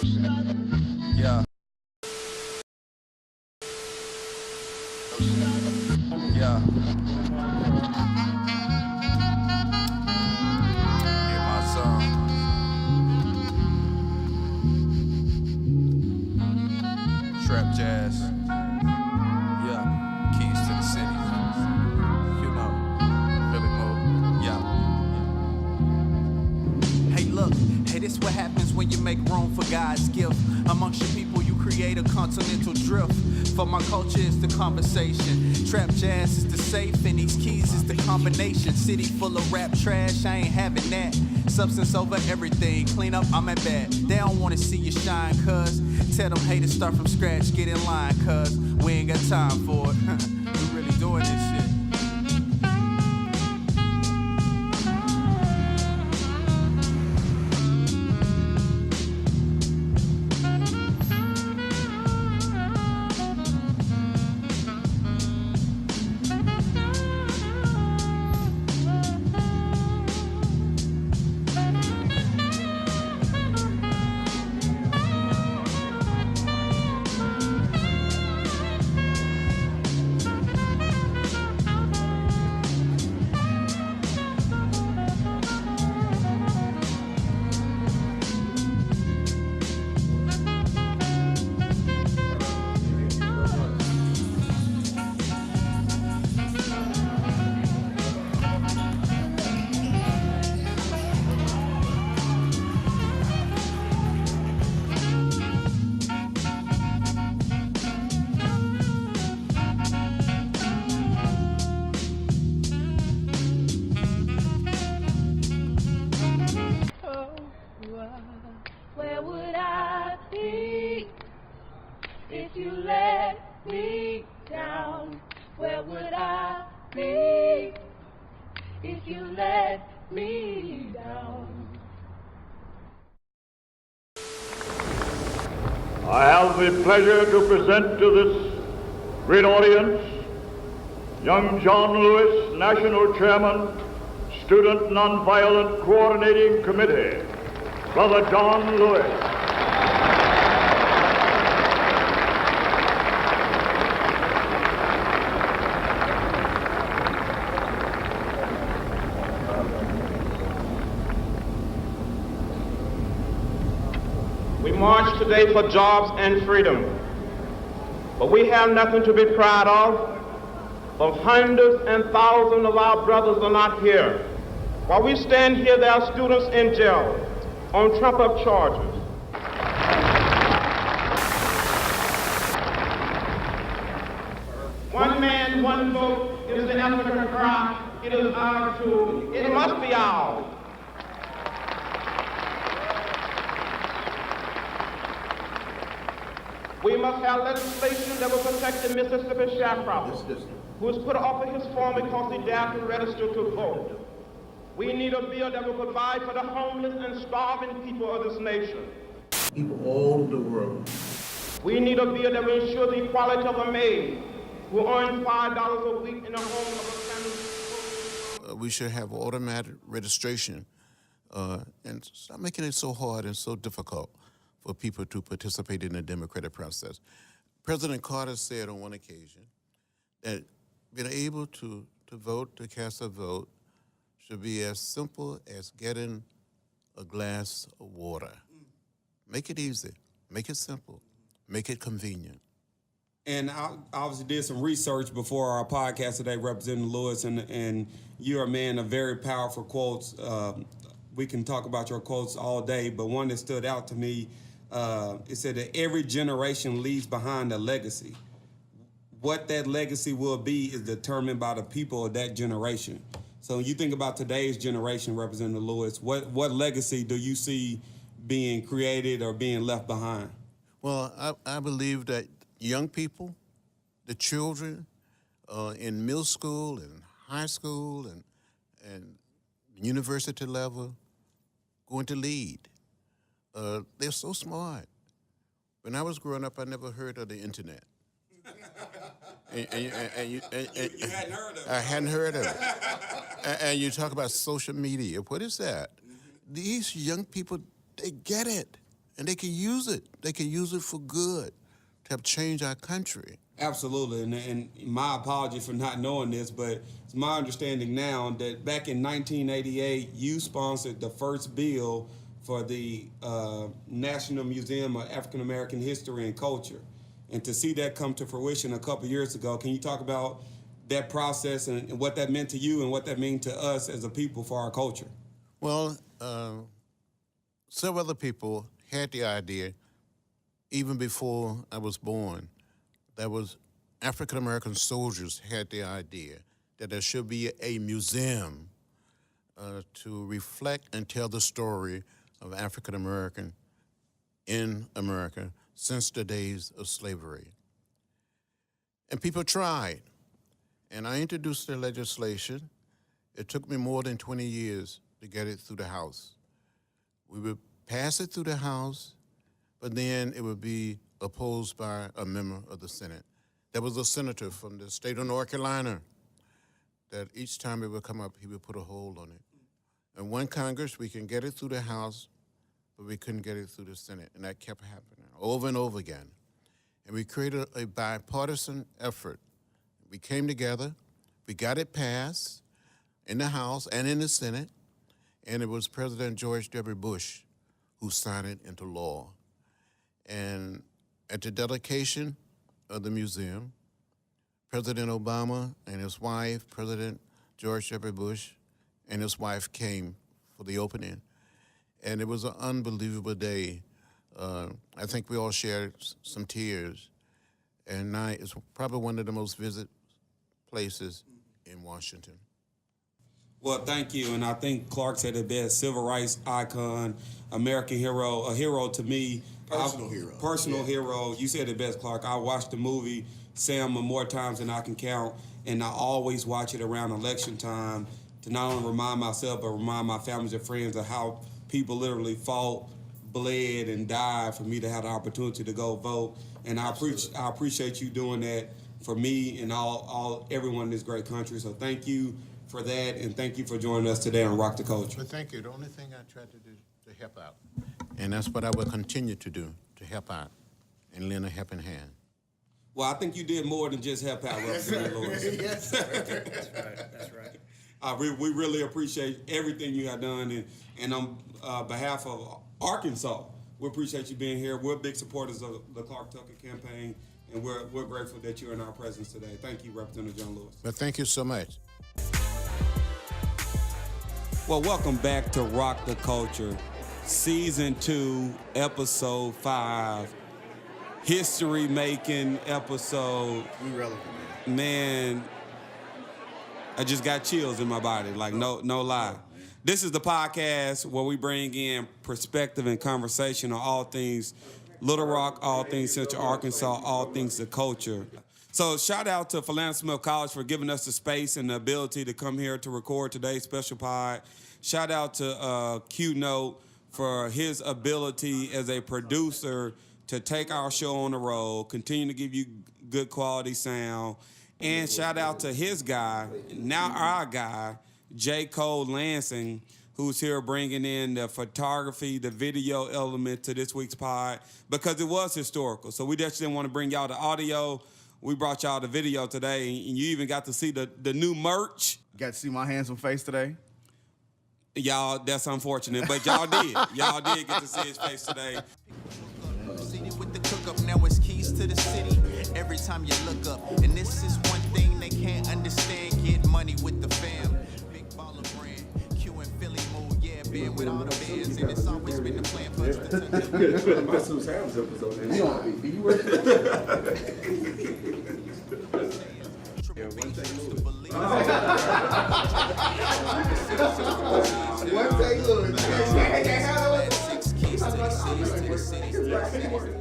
Yeah. Yeah. Hear my song. Trap jazz. Yeah. Keys to the city. You know. Philly mode. Yeah. Hey, look. Hey, this what happens when you make room for God's gift. Amongst your people, you create a continental drift. For my culture, it's the conversation. Trap jazz is the safe, and these keys is the combination. City full of rap trash, I ain't having that. Substance over everything, clean up, I'm at bat. They don't wanna see you shine, cuz. Tell them haters start from scratch, get in line, cuz. We ain't got time for it. We really doing this shit. Where would I be if you let me down? Where would I be if you let me down? I have the pleasure to present to this great audience young John Lewis, National Chairman, Student Nonviolent Coordinating Committee. Brother John Lewis. We march today for jobs and freedom, but we have nothing to be proud of. For hundreds and thousands of our brothers are not here. While we stand here, there are students in jail on trump-up charges. One man, one vote is the African cry. It is ours too. It must be ours. We must have legislation that will protect the Mississippi sharecropper who was put off of his farm because he dared to register to vote. We need a bill that will provide for the homeless and starving people of this nation. People all over the world. We need a bill that will ensure the equality of a maid who earns $5 a week in the home of a family. We should have automatic registration and stop making it so hard and so difficult for people to participate in the democratic process. President Carter said on one occasion that being able to vote, to cast a vote, should be as simple as getting a glass of water. Make it easy, make it simple, make it convenient. And I obviously did some research before our podcast today, Representative Lewis, and you're a man of very powerful quotes. We can talk about your quotes all day, but one that stood out to me, it said that every generation leaves behind a legacy. What that legacy will be is determined by the people of that generation. So when you think about today's generation, Representative Lewis, what legacy do you see being created or being left behind? Well, I believe that young people, the children in middle school and high school and university level going to lead. They're so smart. When I was growing up, I never heard of the internet. You hadn't heard of it. I hadn't heard of it. And you talk about social media. What is that? These young people, they get it. and they can use it. They can use it for good to help change our country. Absolutely, and my apology for not knowing this, but it's my understanding now that back in 1988, you sponsored the first bill for the National Museum of African American History and Culture. And to see that come to fruition a couple years ago, can you talk about that process and what that meant to you and what that means to us as a people for our culture? Well, several other people had the idea even before I was born. That was African-American soldiers had the idea that there should be a museum to reflect and tell the story of African-American in America since the days of slavery. And people tried, and I introduced the legislation. It took me more than 20 years to get it through the House. We would pass it through the House, but then it would be opposed by a member of the Senate. There was a senator from the state of North Carolina that each time it would come up, he would put a hold on it. In one Congress, we can get it through the House, but we couldn't get it through the Senate, and that kept happening over and over again. And we created a bipartisan effort. We came together, we got it passed in the House and in the Senate, and it was President George W. Bush who signed it into law. And at the dedication of the museum, President Obama and his wife, President George W. Bush, and his wife came for the opening. And it was an unbelievable day. I think we all shared some tears. And now it's probably one of the most visited places in Washington. Well, thank you, and I think Clark said it best, civil rights icon, American hero, a hero to me. Personal hero. You said it best, Clark. I watched the movie Selma more times than I can count, and I always watch it around election time to not only remind myself, but remind my families and friends of how people literally fought, bled, and died for me to have the opportunity to go vote. And I appreciate you doing that for me and everyone in this great country. So thank you for that, and thank you for joining us today on Rock the Culture. But thank you. The only thing I tried to do to help out, and that's what I will continue to do, to help out and lend a helping hand. Well, I think you did more than just help out, Representative Lewis. Yes, sir. That's right. We really appreciate everything you have done, and on behalf of Arkansas, we appreciate you being here. We're big supporters of the Clark Tucker campaign, and we're grateful that you're in our presence today. Thank you, Representative John Lewis. But thank you so much. Well, welcome back to Rock the Culture, Season 2, Episode 5, history-making episode. We relevant, Man, I just got chills in my body, like no lie. This is the podcast where we bring in perspective and conversation on all things Little Rock, all things Central Arkansas, all things the culture. So shout out to Phillips College for giving us the space and the ability to come here to record today's special pod. Shout out to Q Note for his ability as a producer to take our show on the road, continue to give you good quality sound. And shout out to his guy, now our guy, J. Cole Lansing, who's here bringing in the photography, the video element to this week's pod, because it was historical. So we just didn't want to bring y'all the audio. We brought y'all the video today, and you even got to see the new merch. Got to see my handsome face today? Y'all, that's unfortunate, but y'all did. Y'all did get to see his face today. Seated with the cook up, now it's keys to the city. Every time you look up, and this is one thing they can't understand. Get money with the fam. Big baller brand, Q and Philly mood, yeah, been with all the bands, and it's always been the plan for us to touch the My Sue Sam's episode. You don't be. You work for Six keys to the city.